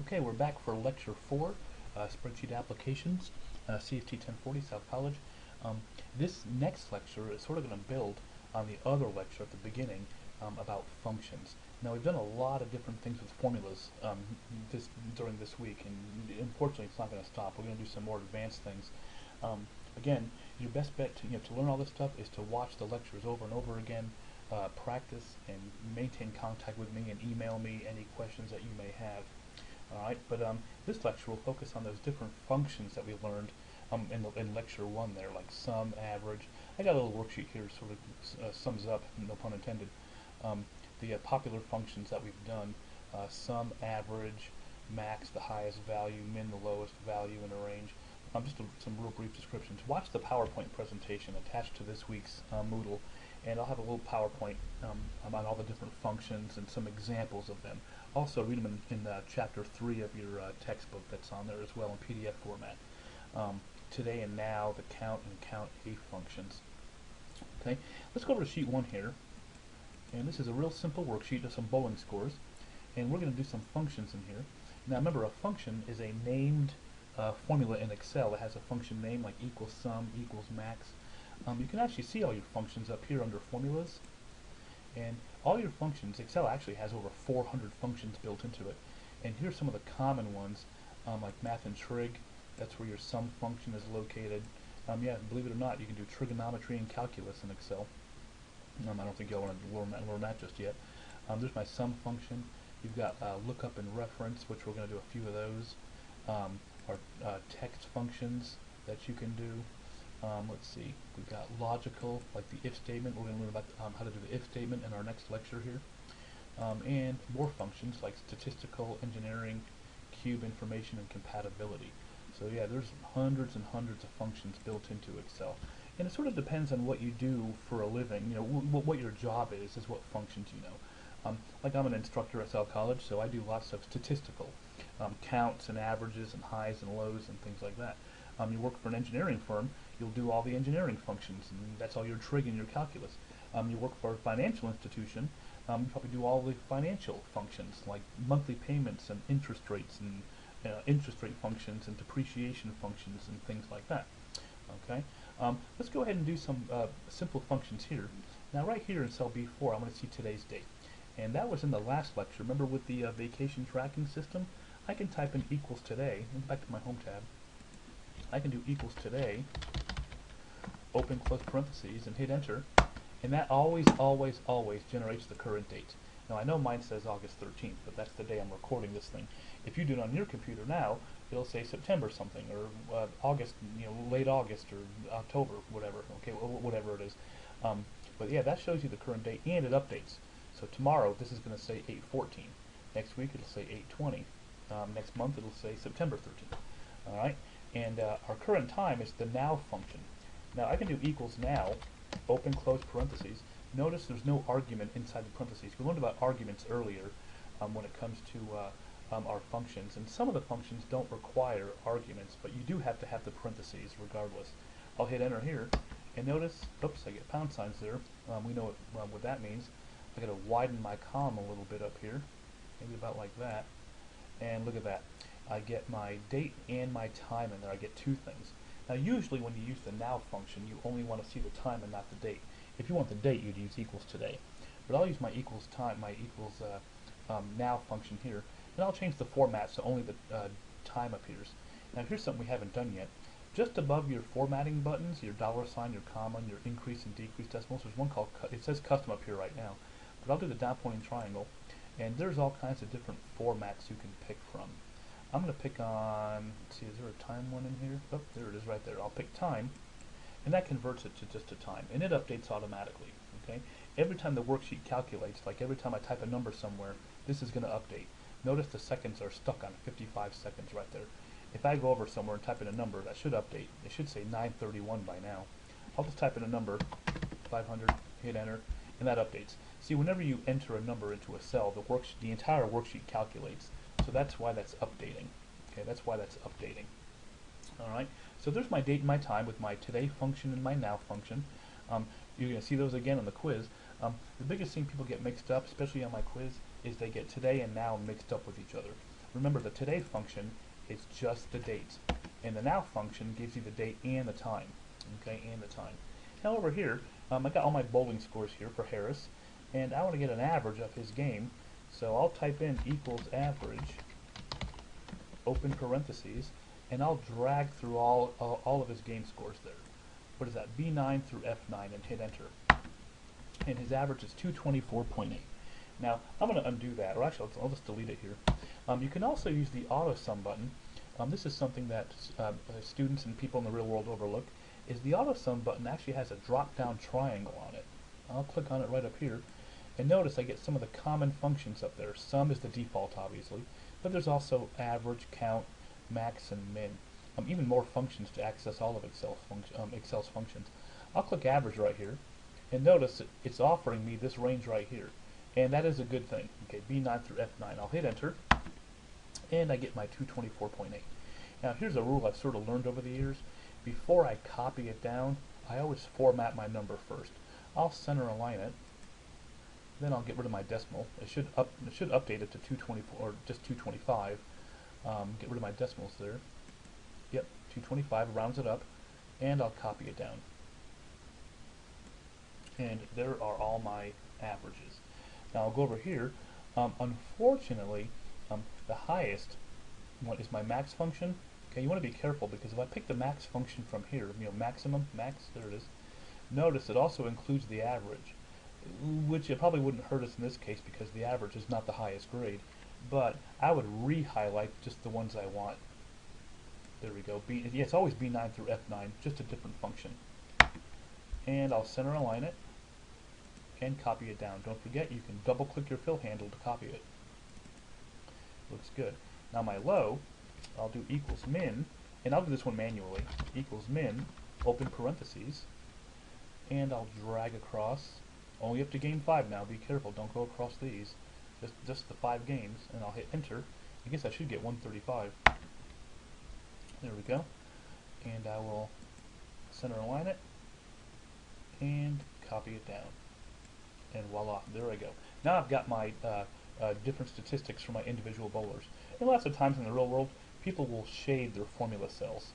Okay, we're back for lecture 4, spreadsheet applications, CST 1040, South College. Um, this next lecture is sort of going to build on the other lecture at the beginning about functions. Now we've done a lot of different things with formulas during this week, and unfortunately it's not going to stop. We're going to do some more advanced things. Again, your best bet to learn all this stuff is to watch the lectures over and over again, practice, and maintain contact with me and email me any questions that you may have. Alright, but this lecture will focus on those different functions that we learned in lecture 1 there, like sum, average. I got a little worksheet here sort of sums up, no pun intended, the popular functions that we've done. Sum, average, max, the highest value, min, the lowest value in a range. Just some real brief descriptions. Watch the PowerPoint presentation attached to this week's Moodle, and I'll have a little PowerPoint about all the different functions and some examples of them. Also, read them in chapter 3 of your textbook that's on there as well in PDF format. Today and now, the count and count A functions. Okay, let's go over to sheet 1 here. And this is a real simple worksheet of some bowling scores. And we're going to do some functions in here. Now remember, a function is a named formula in Excel. It has a function name like equals sum, equals max. You can actually see all your functions up here under formulas. And all your functions, Excel actually has over 400 functions built into it. And here's some of the common ones, like math and trig. That's where your sum function is located. Yeah, believe it or not, you can do trigonometry and calculus in Excel. I don't think you'll learn that just yet. There's my sum function. You've got lookup and reference, which we're going to do a few of those. Our text functions that you can do. Let's see, we've got logical, like the if statement. We're going to learn about how to do the if statement in our next lecture here. And more functions like statistical, engineering, cube information, and compatibility. So yeah, there's hundreds and hundreds of functions built into Excel. And it sort of depends on what you do for a living. You know, what your job is what functions you know. Like I'm an instructor at South College, so I do lots of statistical counts and averages and highs and lows and things like that. You work for an engineering firm, you'll do all the engineering functions, and that's all your trig and your calculus. You work for a financial institution, you probably do all the financial functions, like monthly payments and interest rates and interest rate functions and depreciation functions and things like that. Okay, let's go ahead and do some simple functions here. Now right here in cell B4, I'm going to see today's date. And that was in the last lecture. Remember with the vacation tracking system? I can type in equals today, back to my home tab. I can do equals today, open close parentheses, and hit enter, and that always generates the current date. Now I know mine says August 13th, but that's the day I'm recording this thing. If you do it on your computer now, it'll say September something, or August, late August, or October, whatever, okay, whatever it is. But yeah, that shows you the current date, and it updates. So tomorrow, this is going to say 8/14. Next week, it'll say 8/20. Next month, it'll say September 13th. All right. And our current time is the now function. Now I can do equals now, open close parentheses. Notice there's no argument inside the parentheses. We learned about arguments earlier when it comes to our functions, and some of the functions don't require arguments, but you do have to have the parentheses regardless. I'll hit enter here, and notice, oops, I get pound signs there. We know what that means. I got to widen my column a little bit up here, maybe about like that, and look at that. I get my date and my time in there. I get two things. Now usually when you use the now function, you only want to see the time and not the date. If you want the date, you'd use equals today. But I'll use my equals time, my equals now function here, and I'll change the format so only the time appears. Now here's something we haven't done yet. Just above your formatting buttons, your $sign, your comma, your increase and decrease decimals, there's one called, it says custom up here right now, but I'll do the down pointing triangle, and there's all kinds of different formats you can pick from. I'm going to pick on, let's see, is there a time one in here? Oh, there it is right there. I'll pick time, and that converts it to just a time, and it updates automatically, okay? Every time the worksheet calculates, like every time I type a number somewhere, this is going to update. Notice the seconds are stuck on 55 seconds right there. If I go over somewhere and type in a number, that should update. It should say 9:31 by now. I'll just type in a number, 500, hit enter, and that updates. See, whenever you enter a number into a cell, the entire worksheet calculates. So that's why that's updating. Okay, that's why that's updating. Alright, so there's my date and my time with my today function and my now function. You're going to see those again on the quiz. The biggest thing people get mixed up, especially on my quiz, is they get today and now mixed up with each other. Remember, the today function is just the date, and the now function gives you the date and the time. Okay, and the time. Now over here, I got all my bowling scores here for Harris, and I want to get an average of his game, so I'll type in equals average, open parentheses, and I'll drag through all of his game scores there. What is that? B9 through F9, and hit enter. And his average is 224.8. Now, I'm going to undo that, or actually, I'll just delete it here. You can also use the auto sum button. This is something that students and people in the real world overlook, is the auto sum button actually has a drop down triangle on it. I'll click on it right up here, and notice I get some of the common functions up there. Sum is the default, obviously, but there's also average, count, max, and min. Even more functions to access all of Excel's functions. I'll click average right here, and notice it's offering me this range right here, and that is a good thing. Okay, B9 through F9. I'll hit enter, and I get my 224.8. Now here's a rule I've sort of learned over the years. Before I copy it down, I always format my number first. I'll center align it, then I'll get rid of my decimal. It should update it to 224 or just 225. Get rid of my decimals there. Yep, 225 rounds it up, and I'll copy it down. And there are all my averages. Now I'll go over here. Unfortunately, the highest one is my max function. Okay, you want to be careful because if I pick the max function from here, maximum, max, there it is. Notice it also includes the average, which it probably wouldn't hurt us in this case because the average is not the highest grade. But I would re-highlight just the ones I want. There we go. Yeah, it's always B9 through F9, just a different function. And I'll center align it and copy it down. Don't forget, you can double click your fill handle to copy it. Looks good. Now my low, I'll do equals min, and I'll do this one manually, equals min, open parentheses, and I'll drag across, only up to game 5 now, be careful, don't go across these, just the 5 games, and I'll hit enter. I guess I should get 135. There we go. And I will center align it, and copy it down. And voila, there I go. Now I've got my different statistics for my individual bowlers. And lots of times in the real world, people will shade their formula cells.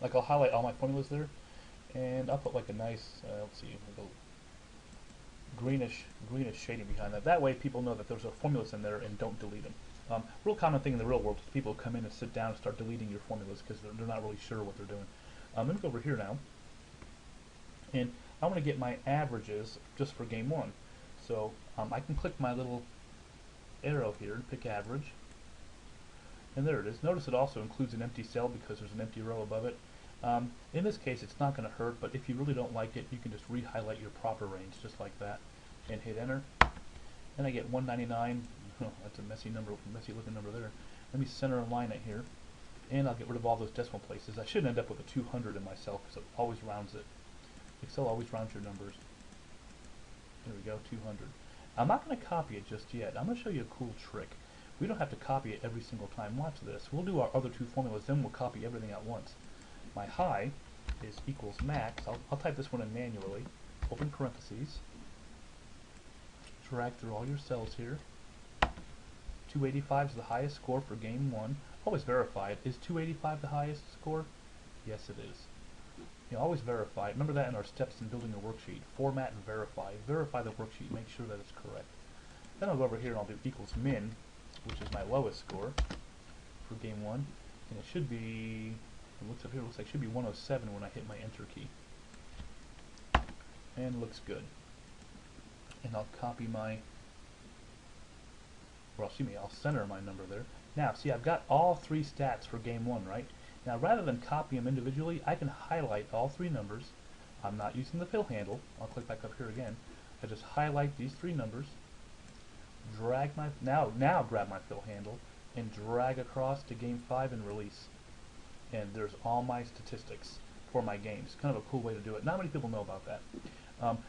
Like I'll highlight all my formulas there, and I'll put like a nice, let's see, like a greenish shading behind that. That way people know that there's formulas in there and don't delete them. Real common thing in the real world is people come in and sit down and start deleting your formulas because they're not really sure what they're doing. I'm going to go over here now, and I want to get my averages just for game 1. So I can click my little arrow here and pick average, and there it is. Notice it also includes an empty cell because there's an empty row above it. In this case it's not going to hurt, but if you really don't like it, you can just re-highlight your proper range just like that and hit enter, and I get 199. That's a messy looking number there. Let me center align it here, and I'll get rid of all those decimal places. I should end up with a 200 in my cell because it always rounds it. Excel always rounds your numbers. There we go, 200. I'm not going to copy it just yet. I'm going to show you a cool trick. We don't have to copy it every single time. Watch this. We'll do our other 2 formulas, then we'll copy everything at once. My high is equals max. I'll type this one in manually. Open parentheses. Drag through all your cells here. 285 is the highest score for game 1. Always verify it. Is 285 the highest score? Yes, it is. Always verify. Remember that in our steps in building a worksheet. Format and verify. Verify the worksheet. Make sure that it's correct. Then I'll go over here and I'll do equals min, which is my lowest score for game 1. And it should be, it looks up here, it looks like it should be 107 when I hit my enter key. And looks good. And I'll copy my, or excuse me, I'll center my number there. Now, see, I've got all 3 stats for game 1, right? Now, rather than copy them individually, I can highlight all 3 numbers. I'm not using the fill handle. I'll click back up here again. I just highlight these 3 numbers, drag my, now grab my fill handle, and drag across to game 5 and release. And there's all my statistics for my games. Kind of a cool way to do it. Not many people know about that.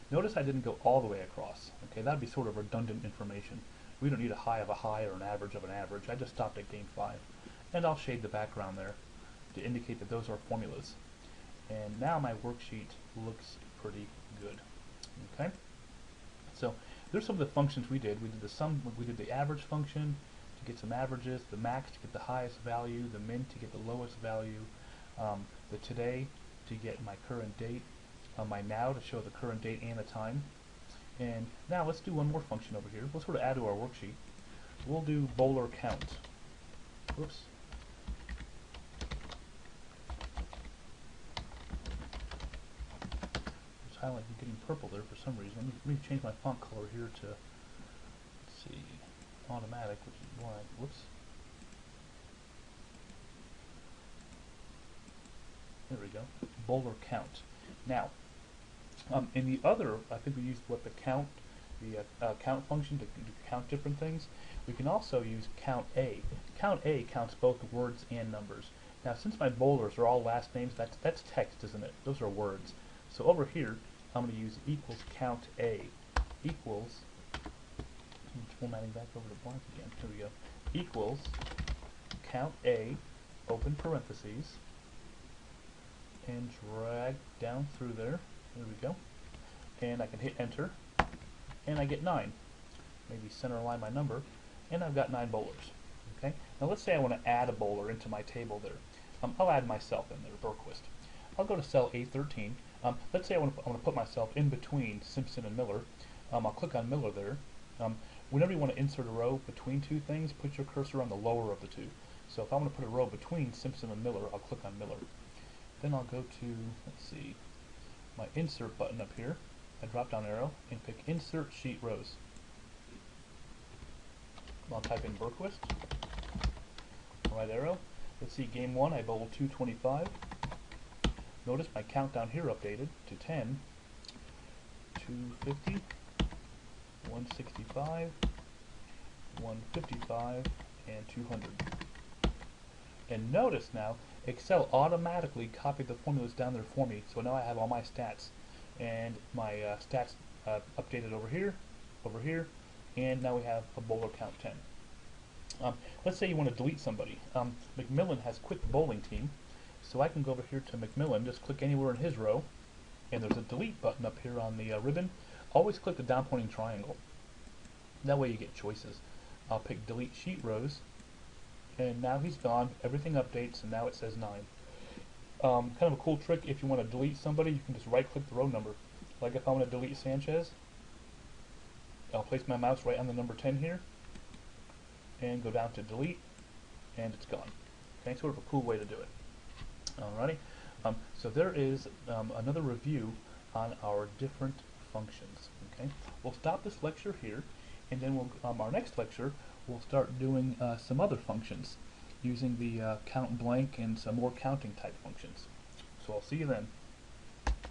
Notice I didn't go all the way across. Okay, that'd be sort of redundant information. We don't need a high of a high or an average of an average. I just stopped at game 5. And I'll shade the background there to indicate that those are formulas. And now my worksheet looks pretty good. Okay? So there's some of the functions we did. We did the sum, we did the average function to get some averages, the max to get the highest value, the min to get the lowest value, the today to get my current date, my now to show the current date and the time. And now let's do one more function over here. Let's sort of add to our worksheet. We'll do bowler count. Whoops. It's highlighting getting purple there for some reason. Let me change my font color here to, let's see, automatic, which is blank. Whoops. There we go. Bowler count. Now, in the other, I think we used what the count function to count different things. We can also use count A. Count A counts both words and numbers. Now, since my bowlers are all last names, that's text, isn't it? Those are words. So over here, I'm going to use equals count A. Equals, formatting back over to blank again. Here we go. Equals count A, open parentheses, and drag down through there. There we go. And I can hit enter, and I get 9. Maybe center align my number, and I've got 9 bowlers. Okay. Now let's say I want to add a bowler into my table there. I'll add myself in there, Berquist. I'll go to cell A13. Let's say I want to put myself in between Simpson and Miller. I'll click on Miller there. Whenever you want to insert a row between two things, put your cursor on the lower of the two. So if I want to put a row between Simpson and Miller, I'll click on Miller. Then I'll go to, let's see, my insert button up here, a drop down arrow, and pick insert sheet rows. I'll type in Berquist, right arrow. Let's see, game 1 I bowled 225. Notice my countdown here updated to 10, 250, 165, 155, and 200. And notice now, Excel automatically copied the formulas down there for me, so now I have all my stats. And my stats updated over here, and now we have a bowler count 10. Let's say you want to delete somebody. McMillan has quit the bowling team, so I can go over here to McMillan, just click anywhere in his row, and there's a delete button up here on the ribbon. Always click the down pointing triangle. That way you get choices. I'll pick delete sheet rows, and now he's gone. Everything updates, and now it says 9. Kind of a cool trick, if you want to delete somebody, you can just right click the row number. Like if I want to delete Sanchez, I'll place my mouse right on the number 10 here, and go down to delete, and it's gone. Okay, sort of a cool way to do it. Alrighty, so there is another review on our different functions. Okay, we'll stop this lecture here, and then we'll our next lecture we'll start doing some other functions using the count blank and some more counting type functions. So I'll see you then.